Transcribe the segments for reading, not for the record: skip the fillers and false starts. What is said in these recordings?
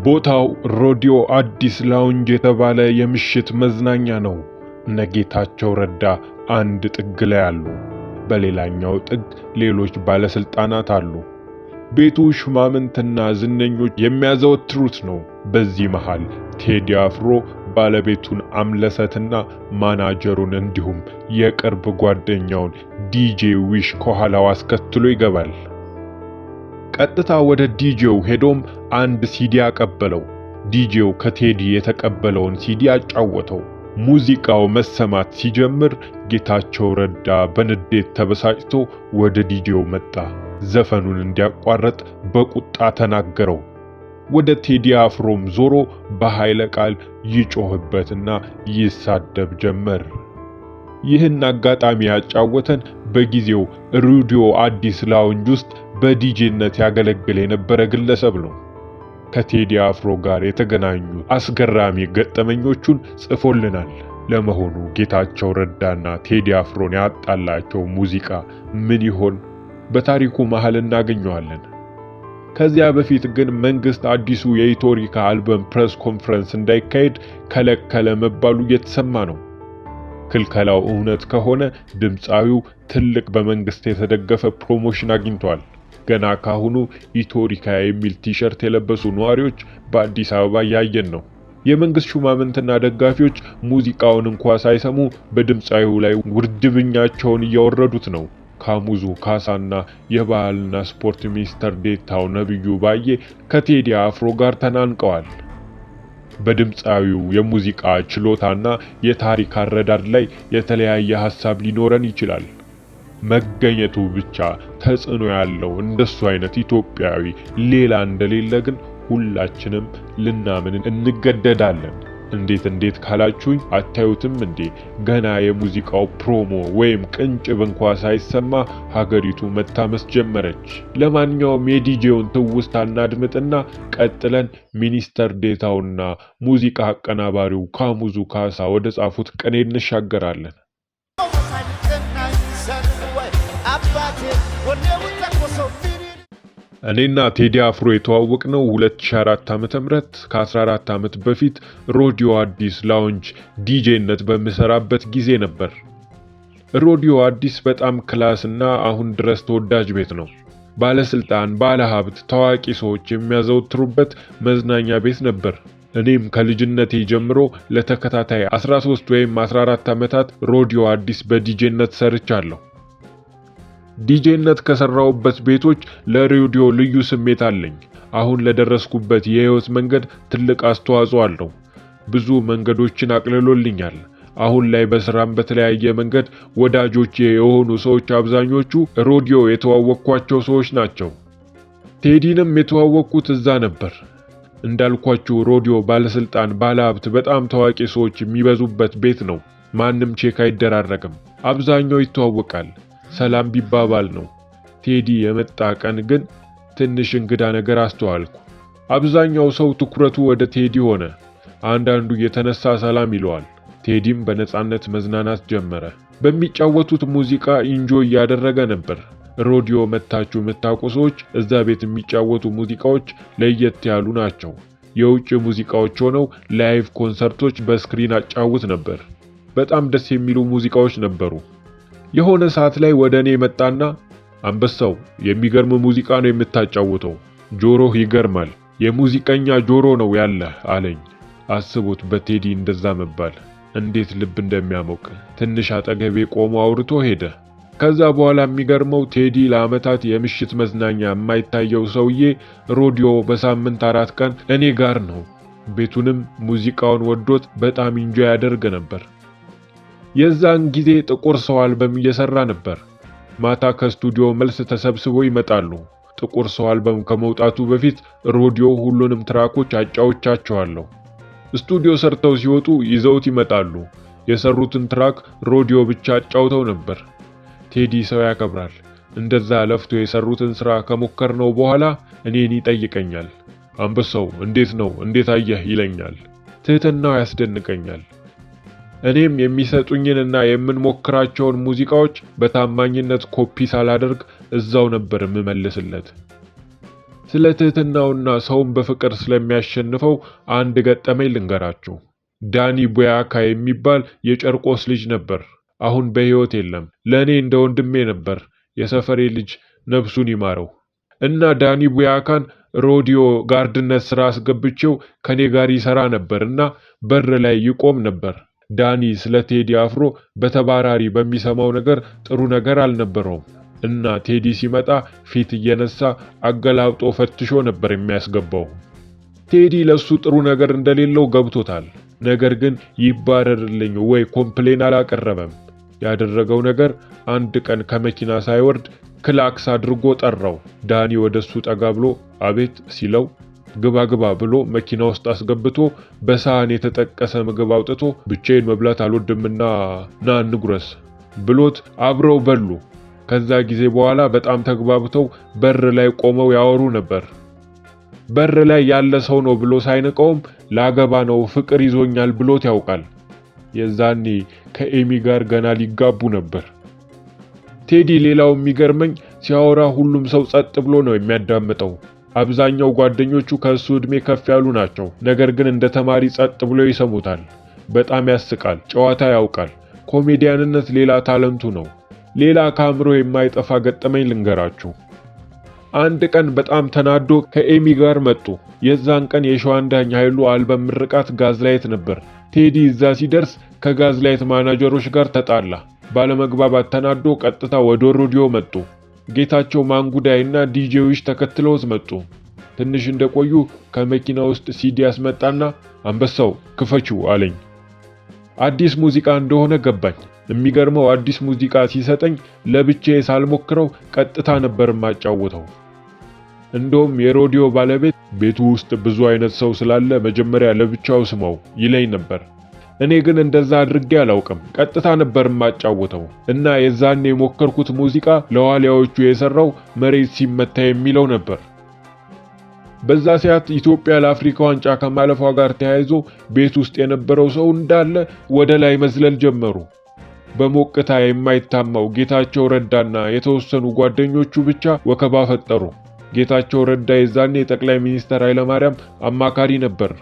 ቦታው ሮዲዮ አዲስ ላውንጅ የተባለ የምሽት መዝናኛ ነው። ነጌታቸው ረዳ አንድ ጥግ ላይ አሉ። በሌላኛው ጥግ ሌሎች ባለስልጣናት አሉ። ቤቱ ሹማምንትና ዝነኞች የሚያዘወትሩት ነው። በዚህ መሃል ቴዲ አፍሮ ባለቤቱን አምለሰትና ማናጀሩን እንዲሁም የቅርብ ጓደኛውን ዲጄ ዊሽ ከኋላው አስከትሎ ይገባል። ቀጥታ ወደ ዲጄው ሄዶም አንድ ሲዲ አቀበለው። ዲጄው ከቴዲ የተቀበለውን ሲዲ አጫወተው። ሙዚቃው መሰማት ሲጀምር ጌታቸው ረዳ በንዴት ተበሳጭቶ ወደ ዲጄው መጣ። ዘፈኑን እንዲያቋርጥ በቁጣ ተናገረው። ወደ ቴዲ አፍሮም ዞሮ በኃይለ ቃል ይጮህበትና ይሳደብ ጀመር። ይህን አጋጣሚ ያጫወተን በጊዜው ሮዲዮ አዲስ ላውንጅ ውስጥ በዲጄነት ያገለግል የነበረ ግለሰብ ነው። ከቴዲ አፍሮ ጋር የተገናኙ አስገራሚ ገጠመኞቹን ጽፎልናል። ለመሆኑ ጌታቸው ረዳና ቴዲ አፍሮን ያጣላቸው ሙዚቃ ምን ይሆን? በታሪኩ መሃል እናገኘዋለን። ከዚያ በፊት ግን መንግስት አዲሱ የኢትዮሪካ አልበም ፕሬስ ኮንፈረንስ እንዳይካሄድ ከለከለ መባሉ እየተሰማ ነው። ክልከላው እውነት ከሆነ ድምፃዊው ትልቅ በመንግስት የተደገፈ ፕሮሞሽን አግኝቷል። ገና ካሁኑ ኢትዮሪካ የሚል ቲሸርት የለበሱ ነዋሪዎች በአዲስ አበባ ያየን ነው። የመንግስት ሹማምንትና ደጋፊዎች ሙዚቃውን እንኳን ሳይሰሙ በድምፃዊው ላይ ውርድብኛቸውን እያወረዱት ነው። ካሙዙ ካሳና የባህልና ስፖርት ሚኒስተር ዴታው ነብዩ ባዬ ከቴዲ አፍሮ ጋር ተናንቀዋል። በድምፃዊው የሙዚቃ ችሎታና የታሪክ አረዳድ ላይ የተለያየ ሐሳብ ሊኖረን ይችላል። መገኘቱ ብቻ ተጽዕኖ ያለው እንደሱ አይነት ኢትዮጵያዊ ሌላ እንደሌለ ግን ሁላችንም ልናምን እንገደዳለን። እንዴት ካላችሁኝ አታዩትም እንዴ? ገና የሙዚቃው ፕሮሞ ወይም ቅንጭብ እንኳን ሳይሰማ ሀገሪቱ መታመስ ጀመረች። ለማንኛውም የዲጄውን ትውስታ እናድምጥና ቀጥለን ሚኒስተር ዴታውና ሙዚቃ አቀናባሪው ካሙዙ ካሳ ወደ ጻፉት ቅኔ እንሻገራለን። እኔና ቴዲ አፍሮ የተዋወቅነው 2004 ዓ.ም ከ14 ዓመት በፊት ሮዲዮ አዲስ ላውንጅ ዲጄነት በሚሰራበት ጊዜ ነበር። ሮዲዮ አዲስ በጣም ክላስና አሁን ድረስ ተወዳጅ ቤት ነው። ባለስልጣን፣ ባለሀብት፣ ታዋቂ ሰዎች የሚያዘወትሩበት መዝናኛ ቤት ነበር። እኔም ከልጅነቴ ጀምሮ ለተከታታይ 13 ወይም 14 ዓመታት ሮዲዮ አዲስ በዲጄነት ሰርቻለሁ። ዲጄነት ከሰራውበት ቤቶች ለሬዲዮ ልዩ ስሜት አለኝ። አሁን ለደረስኩበት የህይወት መንገድ ትልቅ አስተዋጽኦ አለው። ብዙ መንገዶችን አቅልሎልኛል። አሁን ላይ በስራም በተለያየ መንገድ ወዳጆቼ የሆኑ ሰዎች አብዛኞቹ ሮዲዮ የተዋወቅኳቸው ሰዎች ናቸው። ቴዲንም የተዋወቅኩት እዛ ነበር። እንዳልኳችሁ ሮዲዮ ባለስልጣን፣ ባለሀብት፣ በጣም ታዋቂ ሰዎች የሚበዙበት ቤት ነው። ማንም ቼክ አይደራረግም። አብዛኛው ይተዋወቃል። ሰላም ቢባባል ነው። ቴዲ የመጣ ቀን ግን ትንሽ እንግዳ ነገር አስተዋልኩ። አብዛኛው ሰው ትኩረቱ ወደ ቴዲ ሆነ። አንዳንዱ የተነሳ ሰላም ይለዋል። ቴዲም በነጻነት መዝናናት ጀመረ። በሚጫወቱት ሙዚቃ ኢንጆይ እያደረገ ነበር። ሮዲዮ መታችሁ የምታውቁ ሰዎች እዛ ቤት የሚጫወቱ ሙዚቃዎች ለየት ያሉ ናቸው። የውጭ ሙዚቃዎች ሆነው ላይቭ ኮንሰርቶች በስክሪን አጫውት ነበር። በጣም ደስ የሚሉ ሙዚቃዎች ነበሩ። የሆነ ሰዓት ላይ ወደ እኔ መጣና አንበሳው የሚገርም ሙዚቃ ነው የምታጫውተው፣ ጆሮህ ይገርማል፣ የሙዚቀኛ ጆሮ ነው ያለህ አለኝ። አስቡት በቴዲ እንደዛ መባል እንዴት ልብ እንደሚያሞቅ። ትንሽ አጠገቤ ቆሞ አውርቶ ሄደ። ከዛ በኋላ የሚገርመው ቴዲ ለዓመታት የምሽት መዝናኛ የማይታየው ሰውዬ ሮዲዮ በሳምንት 4 ቀን እኔ ጋር ነው። ቤቱንም ሙዚቃውን ወዶት በጣም ኢንጆይ ያደርግ ነበር። የዛን ጊዜ ጥቁር ሰው አልበም እየሰራ ነበር። ማታ ከስቱዲዮ መልስ ተሰብስበው ይመጣሉ። ጥቁር ሰው አልበም ከመውጣቱ በፊት ሮዲዮ ሁሉንም ትራኮች አጫውቻቸዋለሁ። ስቱዲዮ ሰርተው ሲወጡ ይዘውት ይመጣሉ። የሰሩትን ትራክ ሮዲዮ ብቻ አጫውተው ነበር። ቴዲ ሰው ያከብራል። እንደዛ ለፍቶ የሰሩትን ስራ ከሞከርነው በኋላ እኔን ይጠይቀኛል። አንበሳው እንዴት ነው? እንዴት አየህ? ይለኛል። ትህትናው ያስደንቀኛል። እኔም የሚሰጡኝንና የምንሞክራቸውን ሙዚቃዎች በታማኝነት ኮፒ ሳላደርግ እዛው ነበር የምመልስለት። ስለ ትህትናውና ሰውን በፍቅር ስለሚያሸንፈው አንድ ገጠመኝ ልንገራችሁ። ዳኒ ቡያካ የሚባል የጨርቆስ ልጅ ነበር። አሁን በሕይወት የለም። ለእኔ እንደ ወንድሜ ነበር። የሰፈሬ ልጅ ነፍሱን ይማረው። እና ዳኒ ቡያካን ሮዲዮ ጋርድነት ስራ አስገብቼው ከኔ ጋር ይሰራ ነበር እና በር ላይ ይቆም ነበር። ዳኒ ስለ ቴዲ አፍሮ በተባራሪ በሚሰማው ነገር ጥሩ ነገር አልነበረውም እና ቴዲ ሲመጣ ፊት እየነሳ አገላብጦ ፈትሾ ነበር የሚያስገባው። ቴዲ ለሱ ጥሩ ነገር እንደሌለው ገብቶታል። ነገር ግን ይባረርልኝ ወይ ኮምፕሌን አላቀረበም። ያደረገው ነገር አንድ ቀን ከመኪና ሳይወርድ ክላክስ አድርጎ ጠራው። ዳኒ ወደሱ ጠጋ ብሎ አቤት ሲለው ግባ ግባ ብሎ መኪና ውስጥ አስገብቶ በሳህን የተጠቀሰ ምግብ አውጥቶ ብቻዬን መብላት አልወድምና ና እንጉረስ ብሎት አብረው በሉ። ከዛ ጊዜ በኋላ በጣም ተግባብተው በር ላይ ቆመው ያወሩ ነበር። በር ላይ ያለ ሰው ነው ብሎ ሳይንቀውም ላገባ ነው ፍቅር ይዞኛል ብሎት ያውቃል። የዛኔ ከኤሚ ጋር ገና ሊጋቡ ነበር። ቴዲ ሌላው የሚገርመኝ ሲያወራ ሁሉም ሰው ጸጥ ብሎ ነው የሚያዳምጠው። አብዛኛው ጓደኞቹ ከሱ እድሜ ከፍ ያሉ ናቸው። ነገር ግን እንደ ተማሪ ጸጥ ብሎ ይሰሙታል። በጣም ያስቃል፣ ጨዋታ ያውቃል። ኮሜዲያንነት ሌላ ታለንቱ ነው። ሌላ ከአእምሮ የማይጠፋ ገጠመኝ ልንገራችሁ። አንድ ቀን በጣም ተናዶ ከኤሚ ጋር መጡ። የዛን ቀን የሸዋንዳኝ ኃይሉ አልበም ምርቃት ጋዝላይት ነበር። ቴዲ እዛ ሲደርስ ከጋዝላይት ማናጀሮች ጋር ተጣላ። ባለመግባባት ተናዶ ቀጥታ ወደ ሮዲዮ መጡ። ጌታቸው ማንጉዳይና ዲጄዎች ተከትለውት መጡ። ትንሽ እንደቆዩ ከመኪና ውስጥ ሲዲ ያስመጣና አንበሳው ክፈችው አለኝ። አዲስ ሙዚቃ እንደሆነ ገባኝ። የሚገርመው አዲስ ሙዚቃ ሲሰጠኝ ለብቻዬ ሳልሞክረው ቀጥታ ነበር ማጫወተው። እንደውም የሮዲዮ ባለቤት ቤቱ ውስጥ ብዙ አይነት ሰው ስላለ መጀመሪያ ለብቻው ስማው ይለኝ ነበር። እኔ ግን እንደዛ አድርጌ አላውቅም። ቀጥታ ነበር ማጫወተው እና የዛኔ የሞከርኩት ሙዚቃ ለዋሊያዎቹ የሰራው መሬት ሲመታ የሚለው ነበር። በዛ ሰዓት ኢትዮጵያ ለአፍሪካ ዋንጫ ከማለፏ ጋር ተያይዞ ቤት ውስጥ የነበረው ሰው እንዳለ ወደ ላይ መዝለል ጀመሩ። በሞቅታ የማይታማው ጌታቸው ረዳና የተወሰኑ ጓደኞቹ ብቻ ወከባ ፈጠሩ። ጌታቸው ረዳ የዛኔ ጠቅላይ ሚኒስትር ኃይለማርያም አማካሪ ነበር።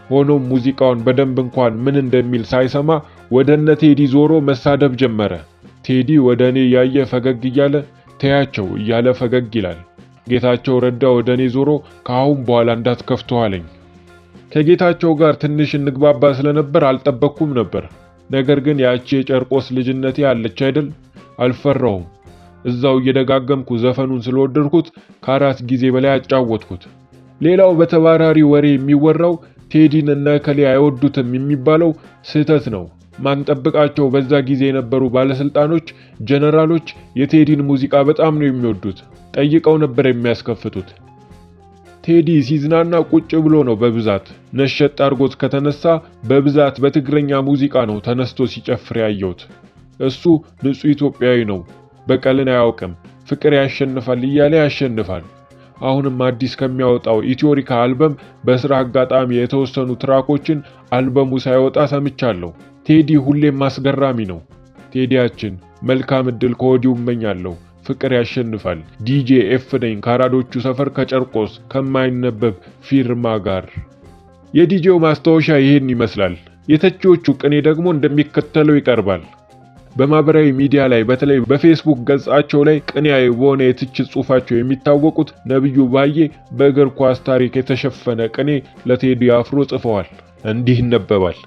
ሆኖም ሙዚቃውን በደንብ እንኳን ምን እንደሚል ሳይሰማ ወደነ ቴዲ ዞሮ መሳደብ ጀመረ። ቴዲ ወደ እኔ ያየ ፈገግ እያለ ተያቸው እያለ ፈገግ ይላል። ጌታቸው ረዳ ወደ እኔ ዞሮ ከአሁን በኋላ እንዳትከፍተው አለኝ። ከጌታቸው ጋር ትንሽ እንግባባ ስለነበር አልጠበቅኩም ነበር። ነገር ግን ያቺ የጨርቆስ ልጅነቴ አለች አይደል? አልፈራውም። እዛው እየደጋገምኩ ዘፈኑን ስለወደድኩት ከ4 ጊዜ በላይ አጫወትኩት። ሌላው በተባራሪ ወሬ የሚወራው ቴዲን እና ከሌ አይወዱትም የሚባለው ስህተት ነው። ማንጠብቃቸው በዛ ጊዜ የነበሩ ባለስልጣኖች፣ ጀነራሎች የቴዲን ሙዚቃ በጣም ነው የሚወዱት። ጠይቀው ነበር የሚያስከፍቱት። ቴዲ ሲዝናና ቁጭ ብሎ ነው በብዛት። ነሸጥ አርጎት ከተነሳ በብዛት በትግረኛ ሙዚቃ ነው ተነስቶ ሲጨፍር ያየሁት። እሱ ንጹህ ኢትዮጵያዊ ነው። በቀልን አያውቅም። ፍቅር ያሸንፋል እያለ ያሸንፋል። አሁንም አዲስ ከሚያወጣው ኢትዮሪካ አልበም በስራ አጋጣሚ የተወሰኑ ትራኮችን አልበሙ ሳይወጣ ሰምቻለሁ። ቴዲ ሁሌም አስገራሚ ነው። ቴዲያችን መልካም እድል ከወዲሁ እመኛለሁ። ፍቅር ያሸንፋል። ዲጄ ኤፍ ነኝ ከአራዶቹ ሰፈር ከጨርቆስ ከማይነበብ ፊርማ ጋር። የዲጄው ማስታወሻ ይህን ይመስላል። የተቺዎቹ ቅኔ ደግሞ እንደሚከተለው ይቀርባል። በማህበራዊ ሚዲያ ላይ በተለይ በፌስቡክ ገጻቸው ላይ ቅኔያዊ በሆነ የትችት ጽሑፋቸው የሚታወቁት ነብዩ ባዬ በእግር ኳስ ታሪክ የተሸፈነ ቅኔ ለቴዲ አፍሮ ጽፈዋል። እንዲህ ይነበባል።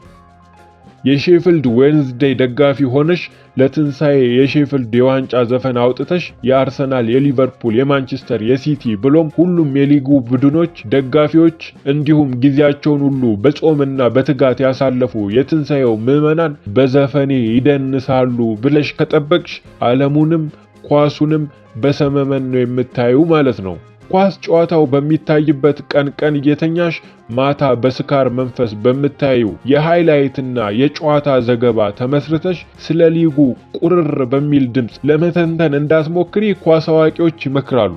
የሼፊልድ ዌንዝዴይ ደጋፊ ሆነሽ ለትንሳኤ የሼፊልድ የዋንጫ ዘፈን አውጥተሽ የአርሰናል፣ የሊቨርፑል፣ የማንቸስተር፣ የሲቲ ብሎም ሁሉም የሊጉ ቡድኖች ደጋፊዎች እንዲሁም ጊዜያቸውን ሁሉ በጾምና በትጋት ያሳለፉ የትንሳኤው ምዕመናን በዘፈኔ ይደንሳሉ ብለሽ ከጠበቅሽ ዓለሙንም ኳሱንም በሰመመን ነው የምታዩ ማለት ነው። ኳስ ጨዋታው በሚታይበት ቀን እየተኛሽ ማታ በስካር መንፈስ በምታዩ የሃይላይትና የጨዋታ ዘገባ ተመስርተሽ ስለ ሊጉ ቁርር በሚል ድምጽ ለመተንተን እንዳትሞክሪ ኳስ አዋቂዎች ይመክራሉ።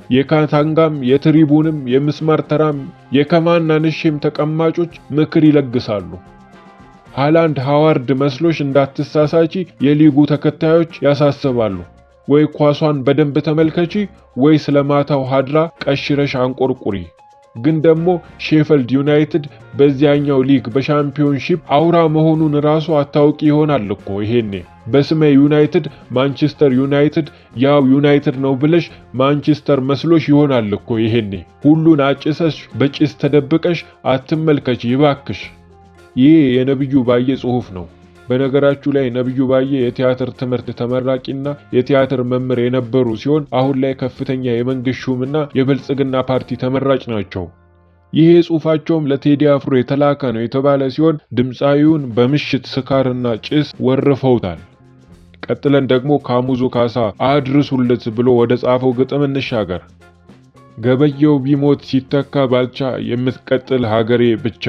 የካታንጋም የትሪቡንም የምስማር ተራም የከማና ንሽም ተቀማጮች ምክር ይለግሳሉ። ሃላንድ ሃዋርድ መስሎሽ እንዳትሳሳቺ የሊጉ ተከታዮች ያሳስባሉ። ወይ ኳሷን በደንብ ተመልከቺ ወይ ስለማታው ሀድራ ቀሽረሽ አንቆርቁሪ። ግን ደግሞ ሼፈልድ ዩናይትድ በዚያኛው ሊግ በሻምፒዮንሺፕ አውራ መሆኑን ራሱ አታውቂ ይሆናል እኮ ይሄኔ። በስመ ዩናይትድ ማንቸስተር ዩናይትድ ያው ዩናይትድ ነው ብለሽ ማንቸስተር መስሎሽ ይሆናል እኮ ይሄኔ። ሁሉን አጭሰሽ በጭስ ተደብቀሽ አትመልከች ይባክሽ። ይሄ የነብዩ ባየ ጽሑፍ ነው። በነገራችሁ ላይ ነብዩ ባየ የቲያትር ትምህርት ተመራቂና የቲያትር መምህር የነበሩ ሲሆን አሁን ላይ ከፍተኛ የመንግስት ሹምና የብልጽግና ፓርቲ ተመራጭ ናቸው። ይሄ ጽሑፋቸውም ለቴዲ አፍሮ የተላከ ነው የተባለ ሲሆን ድምፃዊውን በምሽት ስካርና ጭስ ወርፈውታል። ቀጥለን ደግሞ ካሙዙ ካሳ አድርሱለት ብሎ ወደ ጻፈው ግጥም እንሻገር። ገበየው ቢሞት ሲተካ ባልቻ የምትቀጥል ሀገሬ ብቻ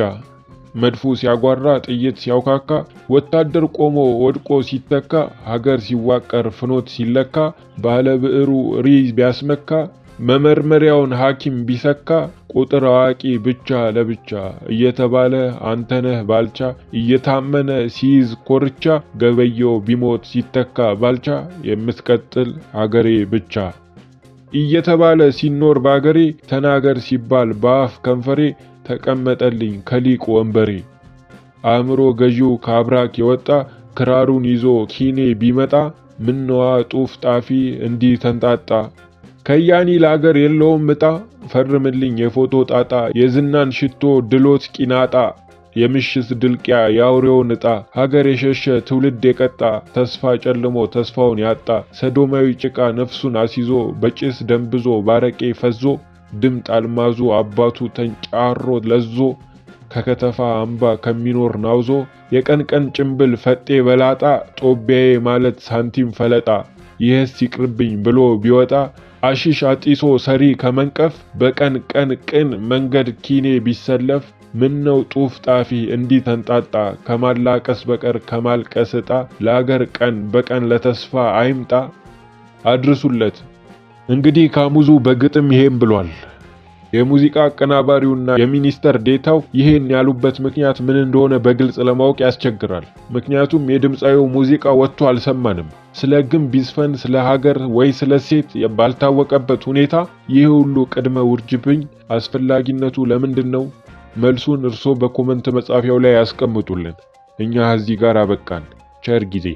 መድፉ ሲያጓራ ጥይት ሲያውካካ ወታደር ቆሞ ወድቆ ሲተካ ሀገር ሲዋቀር ፍኖት ሲለካ ባለ ብዕሩ ሪዝ ቢያስመካ መመርመሪያውን ሐኪም ቢሰካ ቁጥር አዋቂ ብቻ ለብቻ እየተባለ አንተነህ ባልቻ እየታመነ ሲይዝ ኮርቻ ገበየው ቢሞት ሲተካ ባልቻ የምትቀጥል ሀገሬ ብቻ እየተባለ ሲኖር ባገሬ ተናገር ሲባል በአፍ ከንፈሬ ተቀመጠልኝ ከሊቅ ወንበሬ። አእምሮ ገዢው ካብራክ የወጣ ክራሩን ይዞ ኪኔ ቢመጣ ምነዋ ጡፍ ጣፊ እንዲህ ተንጣጣ። ከያኒ ለአገር የለውም ዕጣ ፈርምልኝ የፎቶ ጣጣ የዝናን ሽቶ ድሎት ቂናጣ የምሽት ድልቅያ ያውሬውን ዕጣ ሀገር የሸሸ ትውልድ የቀጣ ተስፋ ጨልሞ ተስፋውን ያጣ ሰዶማዊ ጭቃ ነፍሱን አሲዞ በጭስ ደንብዞ ባረቄ ፈዞ ድምጥ አልማዙ አባቱ ተንጫሮ ለዞ ከከተፋ አምባ ከሚኖር ናውዞ የቀን ቀን ጭምብል ፈጤ በላጣ ጦቢያዬ ማለት ሳንቲም ፈለጣ ይህስ ይቅርብኝ ብሎ ቢወጣ አሺሽ አጢሶ ሰሪ ከመንቀፍ በቀን ቀን ቅን መንገድ ኪኔ ቢሰለፍ ምነው ጡፍ ጣፊ እንዲህ ተንጣጣ ከማላቀስ በቀር ከማልቀስ ዕጣ ለአገር ቀን በቀን ለተስፋ አይምጣ አድርሱለት። እንግዲህ ካሙዙ በግጥም ይሄን ብሏል። የሙዚቃ አቀናባሪውና የሚኒስተር ዴታው ይሄን ያሉበት ምክንያት ምን እንደሆነ በግልጽ ለማወቅ ያስቸግራል። ምክንያቱም የድምፃዊው ሙዚቃ ወጥቶ አልሰማንም። ስለ ግም ቢዝፈን ስለ ሀገር ወይ ስለ ሴት ባልታወቀበት ሁኔታ ይህ ሁሉ ቅድመ ውርጅብኝ አስፈላጊነቱ ለምንድን ነው? መልሱን እርሶ በኮመንት መጻፊያው ላይ ያስቀምጡልን። እኛ እዚህ ጋር አበቃን። ቸር ጊዜ